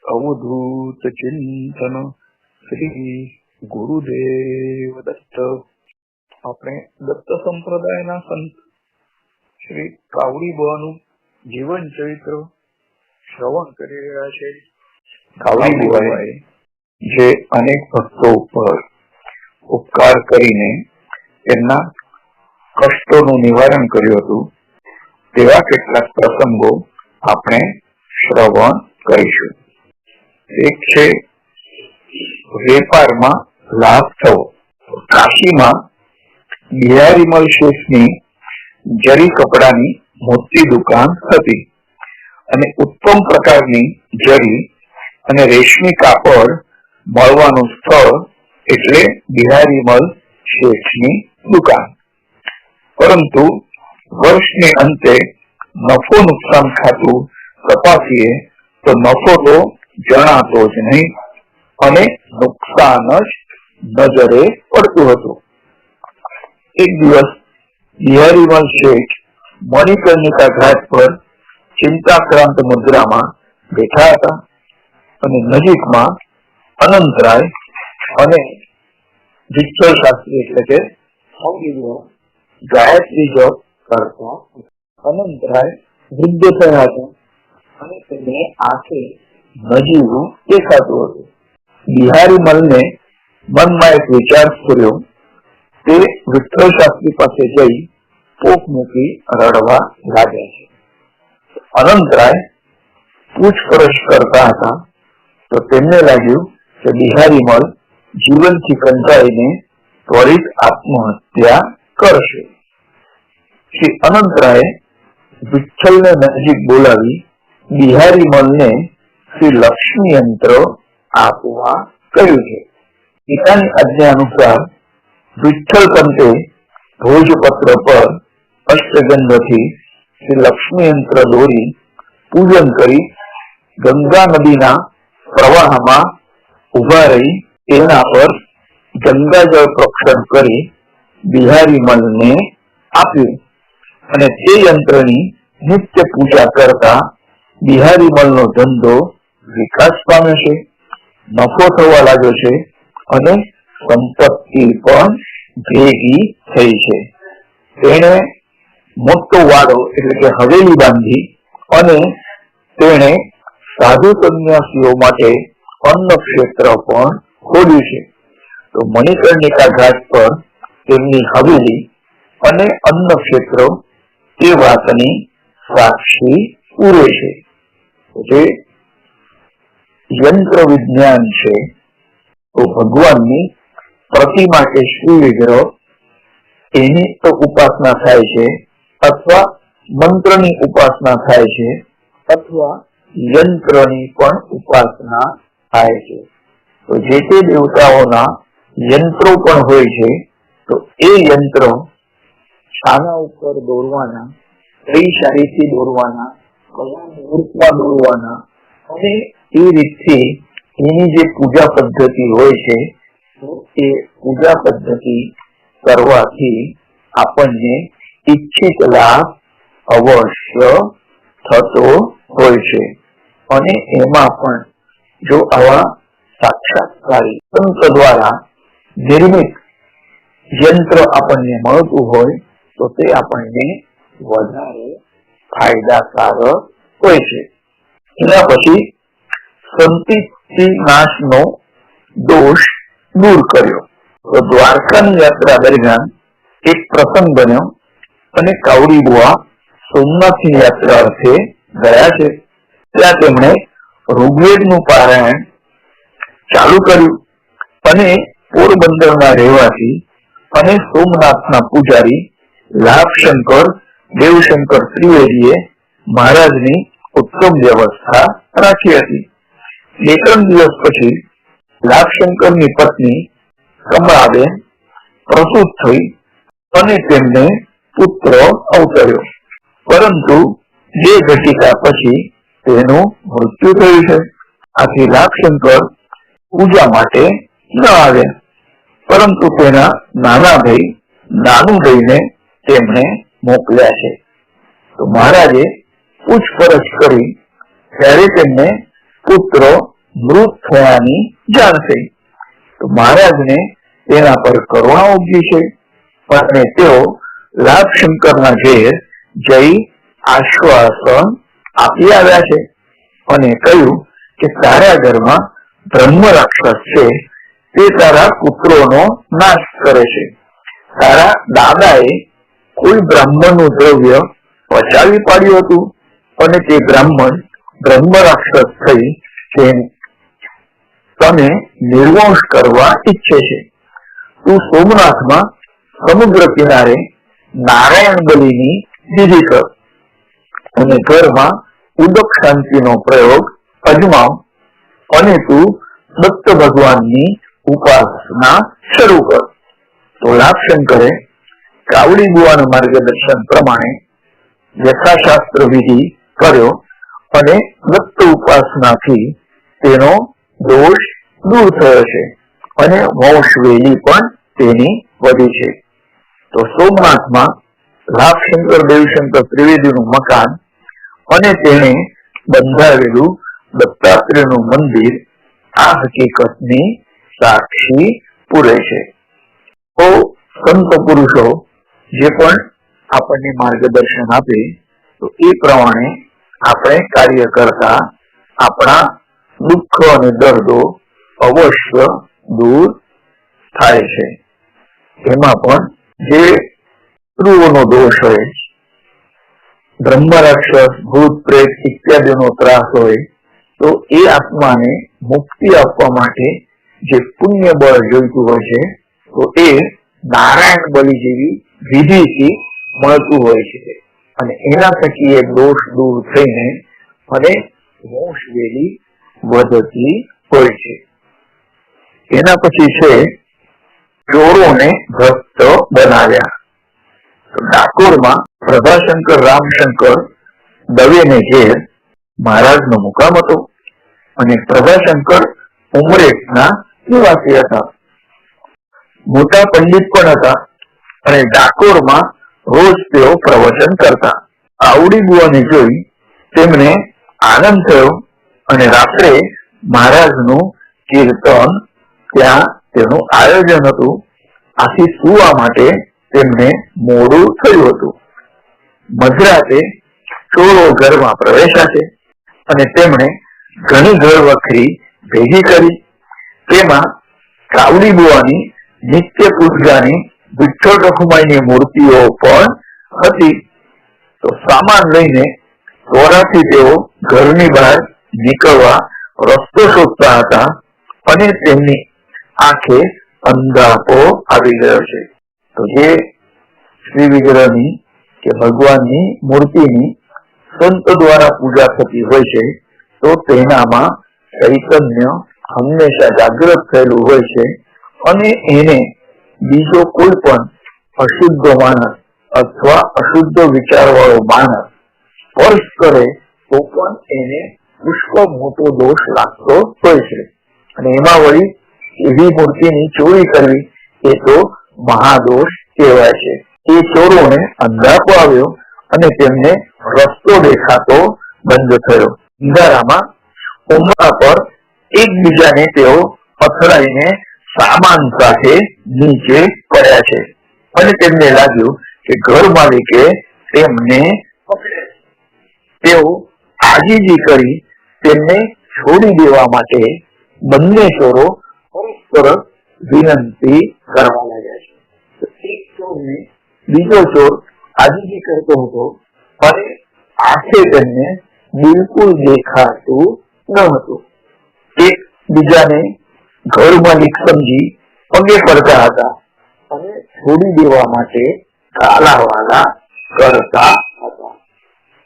અવધૂત ચિંતન શ્રી ગુરુદેવ દત્ત. આપણે દત્ત સંપ્રદાયના સંત શ્રી કાવડી બુવાનું જીવન ચરિત્ર શ્રવણ કરી રહ્યા છે. કાવડી બુવાએ જે અનેક ભક્તો ઉપર ઉપકાર કરીને એમના કષ્ટોનું નિવારણ કર્યું હતું તેવા કેટલાક પ્રસંગો આપણે શ્રવણ કરીશું. એક છે વેપારમાં લાભ થવો. કાશીમાં બિહારીમલ શેઠની જરી કપડાની મોટી દુકાન હતી અને ઉત્તમ પ્રકારની જરી અને રેશમી કાપડ મળવાનું સ્થળ એટલે બિહારીમલ શેઠની દુકાન. પરંતુ વર્ષને અંતે નફો નુકસાન ખાતું તપાસીએ તો નફો તો જણાતો જ નહીં અને નુકસાન જ નજરે પડતું હતું. એક દિવસ બિહારીમલ શેઠ મણિકર્ણિકા ઘાટ પર ચિંતાક્રાંત મુદ્રામાં બેઠા હતા અને નજીકમાં અનંતરાય અને વિઠ્ઠલ શાસ્ત્રી એટલે કે ગાયત્રી જપ કરતા. અનંતરાય વૃદ્ધ થયા હતા અને તેને આંખે નજીવું દેખાતું હતું. બિહારીમલને મનમાં એક વિચાર સ્ફુર્યો. તે વિઠ્ઠલ શાસ્ત્રી પાસે જઈ પોક મૂકી રડવા લાગ્યા છે. અનંતરાય પૂછપરછ કરતા હતા તો તેમને લાગ્યું કે બિહારીમલ જીવનથી કંટાળીને ત્વરિત આત્મહત્યા કરશે. શ્રી અનંતરાયે વિઠ્ઠલને નજીક બોલાવી બિહારીમલને શ્રી લક્ષ્મી યંત્ર આપવા કહ્યું છે. પિતાની આજ્ઞા અનુસાર વિઠ્ઠલ પંતે ભોજપત્ર પર અષ્ટગંધથી શ્રી લક્ષ્મી યંત્ર દોરી પૂજન કરી ગંગા નદીના પ્રવાહમાં ઉભા રહી તેના પર ગંગાજળ પ્રોક્ષણ કરી બિહારીમલને આપ્યું અને તે યંત્રની નિત્ય પૂજા કરતા બિહારીમલનો ધંધો વિકાસ પામ્યો છે, નફો થવા લાગ્યો છે અને સંપત્તિ પણ ભેગી થઈ છે. તેણે મોટો વાડો એટલે કે હવેલી બાંધી અને તેણે સાધુ સંન્યાસીઓ માટે અન્ન ક્ષેત્ર પણ ખોલ્યું છે. તો મણિકર્ણિકા ઘાટ પર તેમની હવેલી અને અન્ન ક્ષેત્ર તે વાતની સાક્ષી પૂરે છે. જે યંત્ર વિજ્ઞાન છે તો ભગવાનની પ્રતિમા કે શ્રી વિગ્રહ એની તો ઉપાસના થાય છે અથવા મંત્રની ઉપાસના થાય છે અથવા યંત્રની પણ ઉપાસના થાય છે. તો જે તે દેવતાઓના યંત્રો પણ હોય છે તો એ યંત્રો છાના ઉપર દોરવાના, કઈ શારીથી દોરવાના, કયા મુહૂર્તમાં દોરવાના અને એ રીતથી એની જે પૂજા પદ્ધતિ હોય છે તો એ પૂજા પદ્ધતિ કરવાથી આપણને ઈચ્છિત લાભ અવશ્ય થતો હોય છે. અને એમાં પણ જો આવા સાક્ષાત્કારી તંત્ર દ્વારા નિર્મિત યંત્ર આપણને મળતું હોય તો તે આપણને વધારે ફાયદાકારક હોય છે. એના પછી સંપત્તિ નાશનો દોષ દૂર કર્યો. તો દ્વારકાની યાત્રા દરમિયાન એક પ્રસંગ બન્યો અને કાવડી બુવા સોમનાથની યાત્રા અર્થે ગયા છે. ત્યાં તેમણે ઋગ્વેદનું પારાયણ ચાલુ કર્યું અને પોરબંદરના રહેવાસી અને સોમનાથના પૂજારી લાભશંકર દેવશંકર ત્રિવેદીએ મહારાજની ઉત્તમ વ્યવસ્થા રાખી હતી. 2-3 દિવસ પછી લાભશંકરની પત્ની કમળાબેન પ્રસૂત થઈ અને તેમને પુત્ર અવતર્યો. પરંતુ 2 ઘટિકા પછી તેનું મૃત્યુ થયું છે. આથી લાભશંકર પૂજા માટે ન આવ્યા પરંતુ તેના નાના ભાઈ નાનુભાઈને તેમણે મોકલ્યા છે. તો મહારાજે પૂછપરછ કરી ત્યારે તેમને પુત્ર મૃત થયાની જાણ થઈ. તો મહારાજને તેના પર કરુણા ઉપજી છે અને તેઓ લાભશંકરના ઘેર જઈ આશ્વાસન આપી આવ્યા છે અને કહ્યું કે તારા ઘરમાં બ્રહ્મ રાક્ષસ છે, તે તારા પુત્રોનો નાશ કરે છે. તારા દાદાએ કોઈ બ્રાહ્મણનું દ્રવ્ય પચાવી પાડ્યું હતું અને તે બ્રાહ્મણ બ્રહ્મ રાક્ષસ થઈ તને નિર્વંશ કરવા ઈચ્છે છે. તું સોમનાથમાં સમુદ્ર કિનારે નારાયણ બલિની વિધિ કર અને ઘરમાં ઉદક શાંતિનો પ્રયોગ અજમાવ અને તું દત્ત ભગવાનની ઉપાસના શરૂ કર. તો લાભશંકરે કાવડી બુવાના માર્ગદર્શન પ્રમાણે યથાશાસ્ત્ર વિધિ કર્યો અને દત્ત ઉપાસનાથી તેનો દોષ દૂર થયો છે અને વંશવેલી પણ તેની વધી છે. તો સોમનાથમાં લાભશંકર દેવશંકર ત્રિવેદીનું મકાન અને તેને બંધાવેલું દત્તાત્રેયનું મંદિર આ હકીકતની સાક્ષી પૂરે છે. તો સંત પુરુષો જે પણ આપણને માર્ગદર્શન આપે તો એ પ્રમાણે આપણે કાર્ય કરતા આપણા દુઃખ અને દર્દો અવશ્ય દૂર થાય છે. એમાં પણ જે પિતૃઓનો દોષ હોય, બ્રહ્મ રાક્ષસ, ભૂત પ્રેત ઇત્યાદિનો ત્રાસ હોય તો એ આત્માને મુક્તિ આપવા માટે જે પુણ્ય બળ જોઈતું હોય છે તો એ નારાયણ બલિ જેવી વિધિથી મળતું હોય છે અને એના થકી એ દોષ દૂર થઈને અને વંશવેલી વધતી હોય છે. એના પછી છે ચોરોને ભક્ત બનાવ્યા. ડાકોરમાં પ્રભાશંકર રામશંકર દવેને ઘેર મહારાજનો મુકામ હતો અને પ્રભાશંકર ઉમરેઠના નિવાસી હતા. મોટા પંડિત પણ હતા અને ડાકોરમાં રોજ તેઓ પ્રવચન કરતા. આવડી બુવાને જોઈ તેમને આનંદ થયો અને રાત્રે મહારાજનું કીર્તન ત્યાં તેનું આયોજન હતું. આથી સુવા માટે તેમને મોડું થયું હતું. મધરાતે ચોરો ઘરમાં પ્રવેશ્યા છે અને તેમણે ઘણી ઘર વખરી ભેગી કરી. તેમાં કાવડી બુવાની નિત્ય પૂજાની વિઠ્ઠલ રખુમાઈની મૂર્તિઓ પણ હતી. તો સામાન લઈને ચોરાથી તેઓ ઘરની બહાર નીકળવા રસ્તો શોધતા હતા અને તેમની આંખે અંધાપો આવી ગયો છે. તો જે શ્રી વિગ્રહની કે ભગવાનની મૂર્તિની સંત દ્વારા પૂજા થતી હોય છે તો તેનામાં ચૈતન્ય હંમેશા જાગૃત થયેલું હોય છે અને એને બીજો કોઈ પણ અશુદ્ધ માણસ અથવા અશુદ્ધ વિચાર વાળો માણસ સ્પર્શ કરે તો પણ એને પુષ્કળ મોટો દોષ લાગતો હોય છે. અને એમાં વળી એવી મૂર્તિની ચોરી કરવી એ તો મહાદોષ કહેવાય છે. એ ચોરોને અંધાપો આવ્યો અને તેમને રસ્તો દેખાતો બંધ થયો. અંધારામાં ઉમરા પર એકબીજાને તેઓ અથડાઈને સામાન સાથે નીચે પડ્યા છે અને તેમને લાગ્યું કે ઘર માલિકે તેમને પકડે. તેઓ આજીજી કરી તેમને છોડી દેવા માટે બંને ચોરો પરસ્પર વિનંતી કરવા લાગ્યા છે. એક ચોરને બીજો ચોર આજીજી કરતો હતો અને આંખે તેમને બિલકુલ દેખાતું ન હતું. એક બીજાને ઘર માલિક સમજી પગે પડતા હતા અને છોડી દેવા માટે કાલાવાલા કરતા હતા.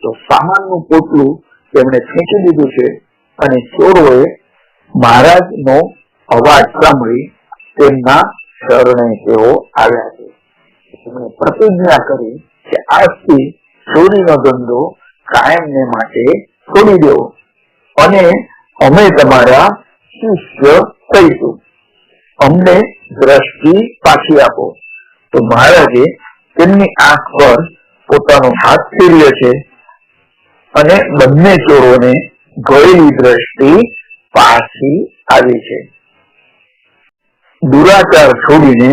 તો સામાનનું પોટલું તેમણે ખેંચી દીધું છે અને ચોરોએ મહારાજનો અવાજ સાંભળી તેમના શરણે તેઓ આવ્યા છે. તેમણે પ્રતિજ્ઞા કરી કે આજથી ચોરીનો ધંધો કાયમને માટે છોડી દેવો અને અમે તમારા શિષ્ય થઈશું. અમને દ્રષ્ટિ પાછી આપો. તો મહારાજે તેમની આંખ પર પોતાનો હાથ ફેરવ્યો છે અને બંને ચોરોને ગયેલી દ્રષ્ટિ પાછી આવી છે. દુરાચાર છોડીને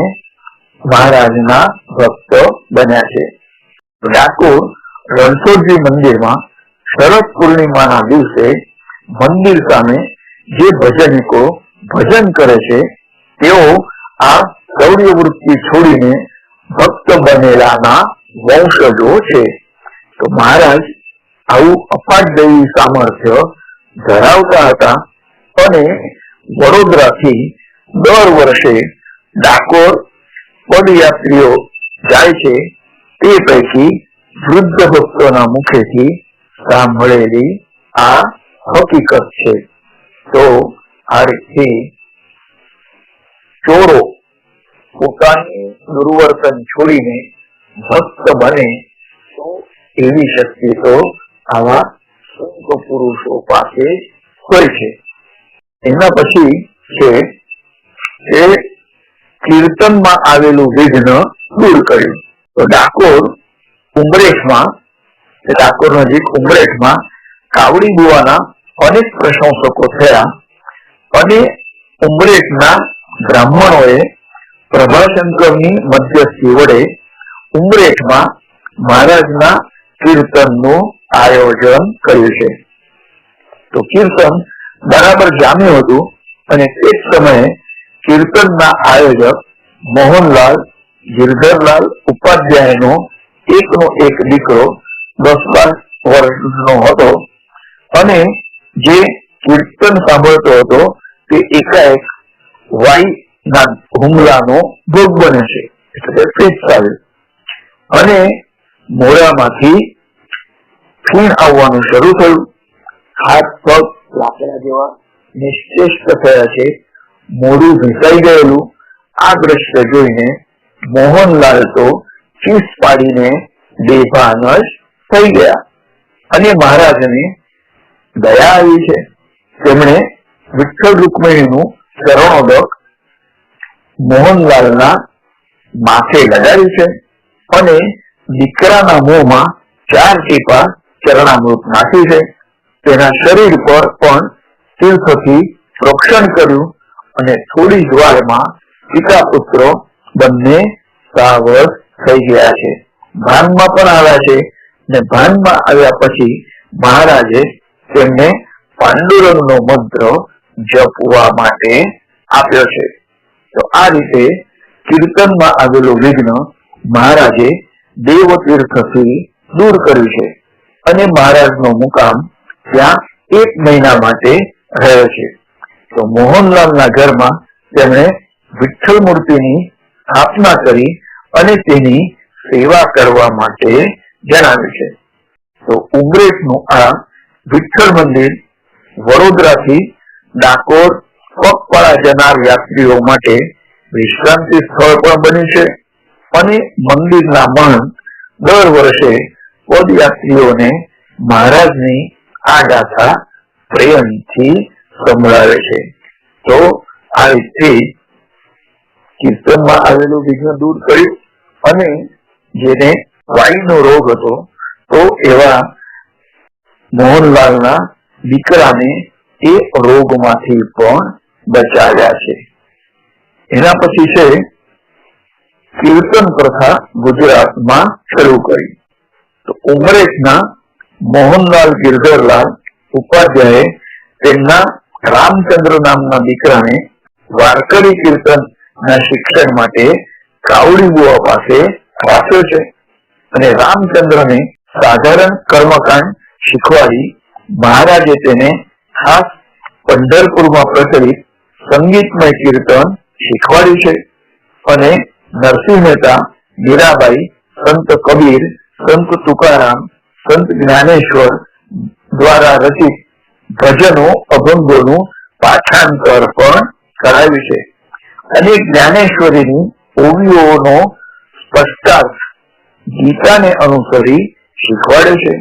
મહારાજના ભક્ત બન્યા છે. ડાકોર રણછોડજી મંદિરમાં શરદ પૂર્ણિમાના દિવસે મંદિર સામે જે ભજનિકો ભજન કરે છે તેઓ આ ગૌરી વૃત્તિ છોડીને ભક્ત બનેલાના વંશજો છે. તો મહારાજ આવું અપાર દૈવી સામર્થ્ય ધરાવતા હતા અને વડોદરાથી દર વર્ષે ડાકોર પદયાત્રીઓ જાય છે તે પૈકી વૃદ્ધ ભક્તોના મુખેથી સાંભળેલી આ હકીકત છે. તો આ રીતે ચોરો પોતાની દુર્વર્તન છોડીને ભક્ત બને તો એવી શક્તિ તો આવા સંત પુરુષો પાસે હોય છે. એના પછી છે કે કીર્તનમાં આવેલું વિઘ્ન દૂર કર્યું. તો ડાકોર નજીક ઉમરેઠમાં કાવડી બુવાના અનેક પ્રશંસકો થયા અને ઉમરેઠના બ્રાહ્મણોએ પ્રભાશંકરની મધ્યસ્થી વડે ઉમરેઠમાં મહારાજના કીર્તનનું આયોજન કર્યું છે. તો કીર્તન બરાબર જામ્યું હતું અને તે જ સમયે કીર્તનના આયોજક મોહનલાલ ગિરધરલાલ ઉપાધ્યાયનો એકનો એક દીકરો 10-12 વર્ષનો હતો અને જે કીર્તન સાંભળતો હતો તે એકાએક વાઈના હુમલાનો ભોગ બને છે, એટલે ફિટ્સ આવે અને મોઢામાંથી ફીણ આવવાનું શરૂ થયું. હાથ પગ લાકડા જેવા નિશ્ચેષ્ટ થયા છે, મોઢું ભીસાઈ ગયેલું. આ દ્રશ્ય જોઈને મોહનલાલ તો ચીસ પાડીને બેભાન જ થઈ ગયા અને મહારાજને દયા આવી છે. તેમણે વિઠ્ઠલ રૂકમિણીનું ચરણોદક મોહનલાલના માથે લગાડ્યું છે અને દીકરાના મોંમાં 4 ટીપા ચરણામૃત નાખ્યું છે. તેના શરીર પર પણ તીર્થથી પ્રોક્ષણ કર્યું અને થોડી જ વારમાં પિતા પુત્રો બંને સાવધ થઈ ગયા છે, ભાનમાં પણ આવ્યા છે. ને ભાનમાં આવ્યા પછી મહારાજે તેમને પાંડુરંગનો મંત્ર જપવા માટે આપ્યો છે. તો આ રીતે કીર્તનમાં આવેલું વિઘ્ન મહારાજે દેવતીર્થથી દૂર કર્યું છે અને મહારાજનો મુકામ ત્યાં 1 મહિના માટે રહ્યો છે. તો મોહનલાલના ઘરમાં તેમણે વિઠ્ઠલ મૂર્તિની સ્થાપના કરી અને તેની સેવા કરવા માટે જણાવ્યું છે. તો ઉમરેઠનું આ વિઠ્ઠલ મંદિર વડોદરાથી ડાકોર પગપાળા જનાર યાત્રીઓ માટે વિશ્રાંતિ સ્થળ પણ બન્યું છે અને મંદિરના મહંત દર વર્ષે પદયાત્રીઓને મહારાજની આ ગાથા પ્રેમથી સંભળાવે છે. તો આ રીતે કીર્તનમાં આવેલું વિઘ્ન દૂર કર્યું અને જેને વાયુનો રોગ હતો તો એવા મોહનલાલના દીકરાને એ રોગમાંથી પણ બચાવ્યા છે. એના પછી છે કીર્તન પ્રથા ગુજરાતમાં શરૂ કરી. તો ઉમરેઠના મોહનલાલ ગિરધરલાલ ઉપાધ્યાયે તેમના રામચંદ્ર નામના દીકરાને વારકરી કીર્તનના શિક્ષણ માટે કાવડી બુવા પાસે રાખ્યો છે અને રામચંદ્રને સાધારણ કર્મકાંડ શીખવાડી મહારાજે તેને ખાસ પંઢરપુરમાં પ્રચલિત સંગીતમય કીર્તન શીખવાડ્યું છે અને નરસિંહ મહેતા, મીરાબાઈ, સંત કબીર, સંત તુકારામ, સંત જ્ઞાનેશ્વર દ્વારા રચિત ભજનો અભંગોનું પાઠાંતર પણ કરાવ્યું છે અને જ્ઞાનેશ્વરીની ઓવિયોનો સ્પષ્ટાર્થ ગીતાને અનુસરી શીખવાડે છે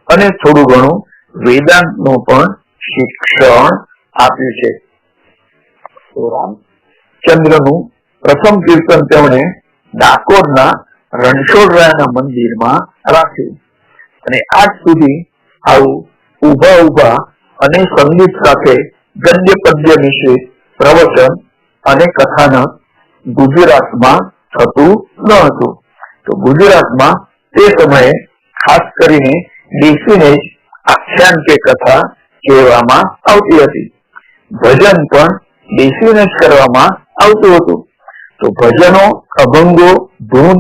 અને થોડું ઘણું વેદાંતનું પણ શિક્ષણ આપ્યું છે. તો રામચંદ્રનું પ્રથમ કીર્તન તેમણે ડાકોરના રણછોડરાયના મંદિરમાં રાખ્યું અને આજ સુધી આવું ઉભા અને સંગીત સાથે ગદ્ય પદ્ય મિશ્રિત પ્રવચન અને કથાનક ગુજરાતમાં થતું ન હતું. તો ગુજરાતમાં તે સમયે ખાસ કરીને બેસીને જ આખ્યાન કે કથા કહેવામાં આવતી હતી. ભજન પણ બેસીને જ કરવામાં આવતું હતું. તો ભજનો, અભંગો, ધૂન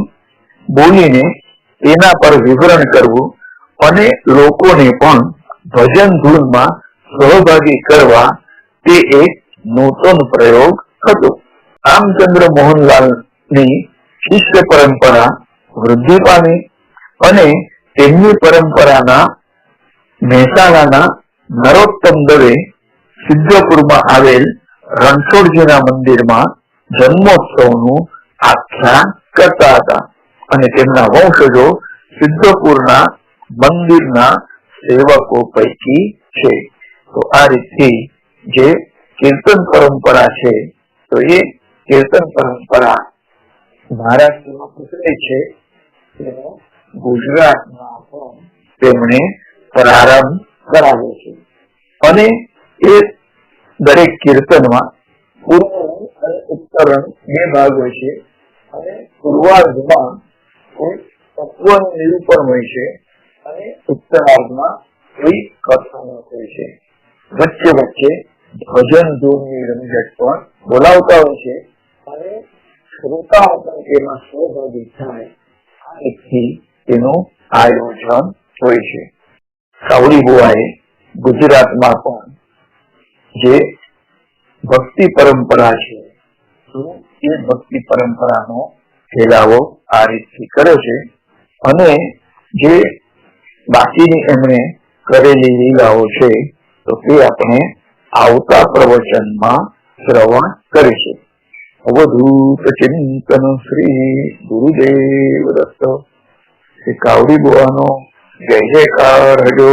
બોલીને તેના પર વિવરણ કરવું અને લોકોને પણ ભજન ધૂનમાં સહભાગી કરવા તે એક નૂતન પ્રયોગ હતો. રામચંદ્ર મોહનલાલની શિષ્ય પરંપરા વૃદ્ધિ પામી અને તેમની પરંપરાના મહેસાણાના નરોત્તમ દવે સિદ્ધપુરમાં આવેલ રણછોડજીના મંદિરમાં જન્મોત્સવનું આખ્યાન કરતા હતા અને તેમના વંશજો સિદ્ધપુરના મંદિરના સેવકો પૈકી છે. તો આ રીતથી જે કીર્તન પરંપરા છે તો એ કીર્તન પરંપરા મહારાષ્ટ્રમાં પ્રચલિત છે તેનો ગુજરાતમાં પણ તેમણે પ્રારંભ કરાવ્યો છે. અને એ દરેક કીર્તનમાં પૂર્વરણ અને ઉત્તરણ બે ભાગ હોય છે અને પૂર્વાર્ધમાં કોઈ તત્વનું નિરૂપણ હોય છે અને ઉત્તરાર્ધમાં કોઈ કથાનક હોય છે. વચ્ચે વચ્ચે ભજન ધૂનની રમઝટ પણ બોલાવતા હોય છે અને શ્રોતાઓ પણ તેમાં સહભાગી થાય આ રીતથી તેનું આયોજન હોય છે. કાવડી બુઆએ ગુજરાતમાં પણ જે ભક્તિ પરંપરા છે એ ભક્તિ પરંપરાનો ફેલાવો આ રીતથી કર્યો છે અને જે બાકીની એમણે કરેલી લીલાઓ છે તો તે આપણે આવતા પ્રવચનમાં શ્રવણ કરીશું. અવધૂત ચિંતન શ્રી ગુરુદેવ દત્ત. શ્રી કાવડી બુઆનો જય જયકાર હજો.